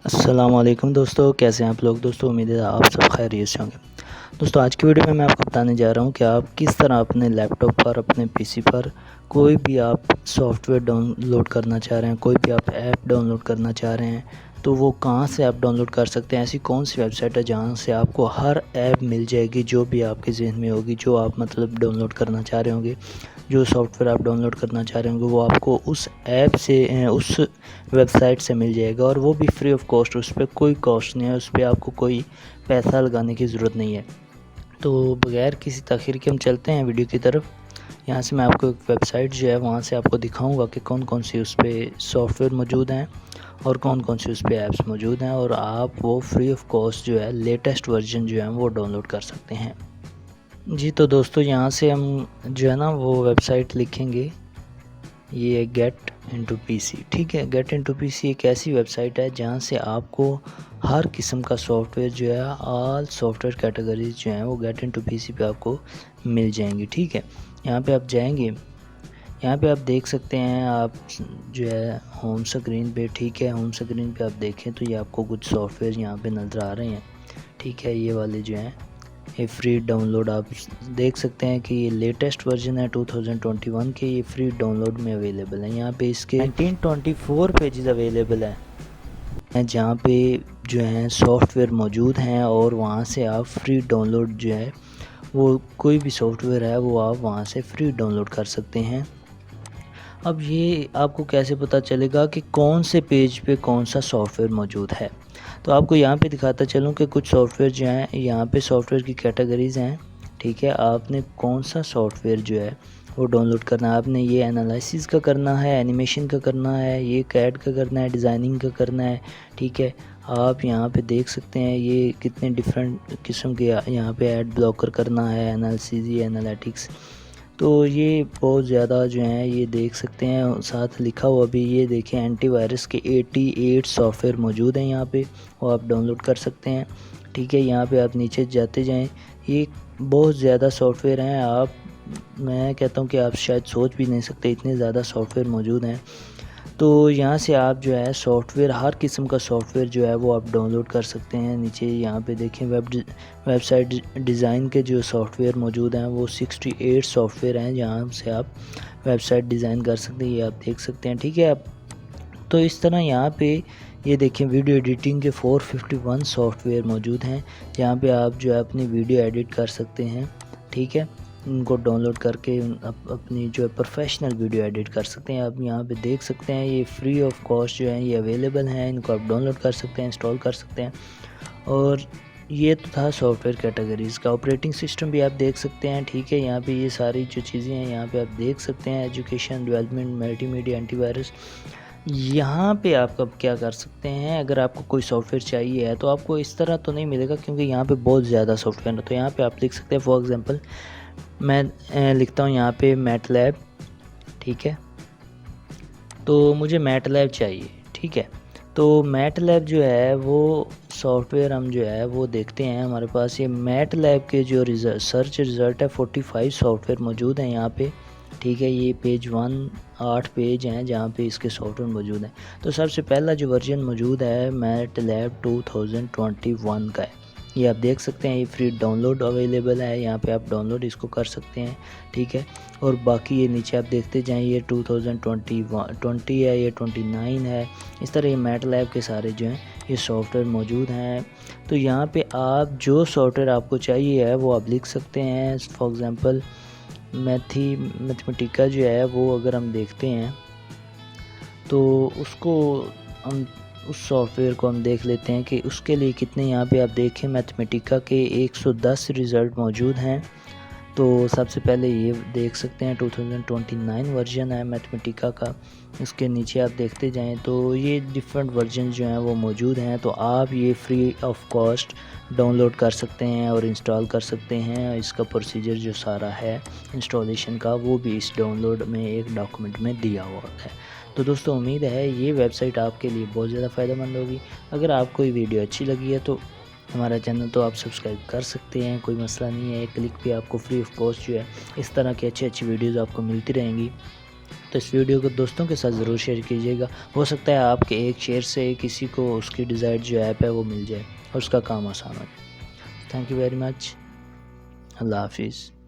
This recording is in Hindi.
अस्सलाम वालेकुम दोस्तों, कैसे हैं आप लोग। दोस्तों उम्मीद है आप सब खैरियत से होंगे। दोस्तों आज की वीडियो में मैं आपको बताने जा रहा हूं कि आप किस तरह अपने लैपटॉप पर, अपने पीसी पर कोई भी आप सॉफ्टवेयर डाउनलोड करना चाह रहे हैं, कोई भी आप ऐप डाउनलोड करना चाह रहे हैं, तो वो कहां से आप डाउनलोड कर सकते हैं। ऐसी कौन सी वेबसाइट है जहां से आपको हर ऐप मिल जाएगी जो भी आपके ज़हन में होगी, जो आप मतलब डाउनलोड करना चाह रहे होंगे, जो सॉफ्टवेयर आप डाउनलोड करना चाह रहे होंगे वो आपको उस ऐप से, उस वेबसाइट से मिल जाएगा, और वो भी फ्री ऑफ कॉस्ट। उस पर कोई कॉस्ट नहीं है, उस पर आपको कोई पैसा लगाने की ज़रूरत नहीं है। तो बगैर किसी ताख़ीर के हम चलते हैं वीडियो की तरफ। यहाँ से मैं आपको एक वेबसाइट जो है वहाँ से आपको दिखाऊंगा कि कौन कौन सी उस पर सॉफ्टवेयर मौजूद हैं और कौन कौन सी उस पर ऐप्स मौजूद हैं, और आप वो फ्री ऑफ कॉस्ट जो है लेटेस्ट वर्जन जो है वो डाउनलोड कर सकते हैं। जी तो दोस्तों यहाँ से हम जो है ना वो वेबसाइट लिखेंगे, ये गेट इनटू पीसी। ठीक है, गेट इनटू पीसी एक ऐसी वेबसाइट है जहाँ से आपको हर किस्म का सॉफ्टवेयर जो है, ऑल सॉफ्टवेयर कैटेगरीज जो हैं वो गेट इनटू पीसी पे आपको मिल जाएंगी। ठीक है, यहाँ पे आप जाएंगे, यहाँ पे आप देख सकते हैं आप जो है होम स्क्रीन पे। ठीक है, होम स्क्रीन पे आप देखें तो ये आपको कुछ सॉफ्टवेयर यहाँ पे नज़र आ रहे हैं। ठीक है, ये वाले जो हैं ये फ्री डाउनलोड आप देख सकते हैं कि ये लेटेस्ट वर्जन है 2021 के, ये फ्री डाउनलोड में अवेलेबल है। यहाँ पे इसके 1924 पेजेस अवेलेबल हैं जहाँ पे जो है सॉफ्टवेयर मौजूद हैं, और वहाँ से आप फ्री डाउनलोड जो है वो कोई भी सॉफ्टवेयर है वो आप वहाँ से फ्री डाउनलोड कर सकते हैं। अब ये आपको कैसे पता चलेगा कि कौन से पेज पे कौन सा सॉफ्टवेयर मौजूद है, तो आपको यहाँ पे दिखाता चलूँ कि कुछ सॉफ्टवेयर जो हैं, यहाँ पे सॉफ्टवेयर की कैटेगरीज़ हैं। ठीक है, आपने कौन सा सॉफ्टवेयर जो है वो डाउनलोड करना है। आपने ये एनालिसिस का करना है, एनिमेशन का करना है, ये कैड का करना है, डिज़ाइनिंग का करना है। ठीक है, आप यहाँ पे देख सकते हैं ये कितने डिफरेंट किस्म के यहाँ पे एड ब्लॉकर करना है, एनालिसिस, ये एनालिटिक्स। तो ये बहुत ज़्यादा जो हैं ये देख सकते हैं, साथ लिखा हुआ भी ये देखें एंटीवायरस के 88 सॉफ्टवेयर मौजूद हैं यहाँ पे, वो आप डाउनलोड कर सकते हैं। ठीक है, यहाँ पे आप नीचे जाते जाएं, ये बहुत ज़्यादा सॉफ्टवेयर हैं। मैं कहता हूँ कि आप शायद सोच भी नहीं सकते इतने ज़्यादा सॉफ्टवेयर मौजूद हैं। तो यहाँ से आप जो है सॉफ्टवेयर, हर किस्म का सॉफ्टवेयर जो है वो आप डाउनलोड कर सकते हैं। नीचे यहाँ पे देखें वेबसाइट डिज़ाइन के जो सॉफ्टवेयर मौजूद हैं वो 68 सॉफ्टवेयर हैं जहाँ से आप वेबसाइट डिज़ाइन कर सकते हैं, ये आप देख सकते हैं। ठीक है, तो इस तरह यहाँ पे ये देखें वीडियो एडिटिंग के 451 सॉफ्टवेयर मौजूद हैं जहाँ पे आप जो है अपनी वीडियो एडिट कर सकते हैं। ठीक है, इनको डाउनलोड करके अपनी जो है प्रोफेशनल वीडियो एडिट कर सकते हैं। आप यहाँ पे देख सकते हैं ये फ्री ऑफ कॉस्ट जो है ये अवेलेबल हैं, इनको आप डाउनलोड कर सकते हैं, इंस्टॉल कर सकते हैं। और ये तो था सॉफ्टवेयर कैटेगरीज़ का। ऑपरेटिंग सिस्टम भी आप देख सकते हैं। ठीक है, यहाँ पे ये सारी जो चीज़ें हैं यहाँ पे आप देख सकते हैं, एजुकेशन, डेवलपमेंट, मल्टीमीडिया, एंटीवायरस। यहाँ पे आप अब क्या कर सकते हैं, अगर आपको कोई सॉफ्टवेयर चाहिए है तो आपको इस तरह तो नहीं मिलेगा क्योंकि यहाँ पे बहुत ज़्यादा सॉफ्टवेयर है। तो यहाँ पे आप लिख सकते हैं, फॉर एग्जांपल मैं लिखता हूँ यहाँ पे मैटलैब। ठीक है, तो मुझे मैटलैब चाहिए। ठीक है, तो मैटलैब जो है वो सॉफ्टवेयर हम जो है वो देखते हैं, हमारे पास ये मैटलैब के जो सर्च रिज़ल्ट है 45 सॉफ्टवेयर मौजूद हैं यहाँ पे। ठीक है, ये पेज 8 पेज हैं जहाँ पे इसके सॉफ्टवेयर मौजूद हैं। तो सबसे पहला जो वर्जन मौजूद है मैटलैब 2021 का है, ये आप देख सकते हैं। ये फ्री डाउनलोड अवेलेबल है, यहाँ पे आप डाउनलोड इसको कर सकते हैं। ठीक है, और बाकी ये नीचे आप देखते जाएं, ये 2020 है, ये 29 है। इस तरह ये मैटलैब के सारे जो हैं ये सॉफ्टवेयर मौजूद हैं। तो यहाँ पे आप जो सॉफ्टवेयर आपको चाहिए है वो आप लिख सकते हैं। फॉर एग्ज़ाम्पल मैथमेटिका जो है वो अगर हम देखते हैं तो उसको हम उस सॉफ्टवेयर को हम देख लेते हैं कि उसके लिए कितने, यहाँ पे आप देखें मैथमेटिका के 110 रिज़ल्ट मौजूद हैं। तो सबसे पहले ये देख सकते हैं 2029 वर्जन है मैथमेटिका का। इसके नीचे आप देखते जाएं तो ये डिफरेंट वर्जन जो हैं वो मौजूद हैं। तो आप ये फ्री ऑफ कॉस्ट डाउनलोड कर सकते हैं और इंस्टॉल कर सकते हैं। इसका प्रोसीजर जो सारा है इंस्टॉलेशन का वो भी इस डाउनलोड में एक डॉक्यूमेंट में दिया हुआ है। तो दोस्तों उम्मीद है ये वेबसाइट आपके लिए बहुत ज़्यादा फ़ायदेमंद होगी। अगर आपको ये वीडियो अच्छी लगी है तो हमारा चैनल तो आप सब्सक्राइब कर सकते हैं, कोई मसला नहीं है। एक क्लिक पे आपको फ्री ऑफ कॉस्ट जो है इस तरह की अच्छी वीडियोज़ आपको मिलती रहेंगी। तो इस वीडियो को दोस्तों के साथ ज़रूर शेयर कीजिएगा। हो सकता है आपके एक शेयर से किसी को उसकी डिज़ायर्ड जो ऐप है वो मिल जाए और उसका काम आसान हो जाए। Thank you very much. अल्लाह हाफिज़।